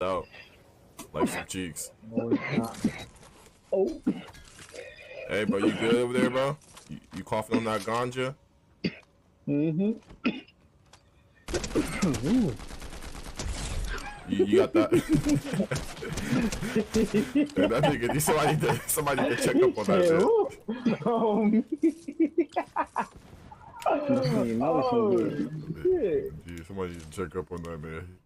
out like some cheeks. No, it's not. Oh. Hey, bro, you good over there, bro? You coughing on that ganja? Mm-hmm. You got that? Dude, that nigga, somebody need to check up on that shit. Oh, Dude, somebody need to check up on that, man.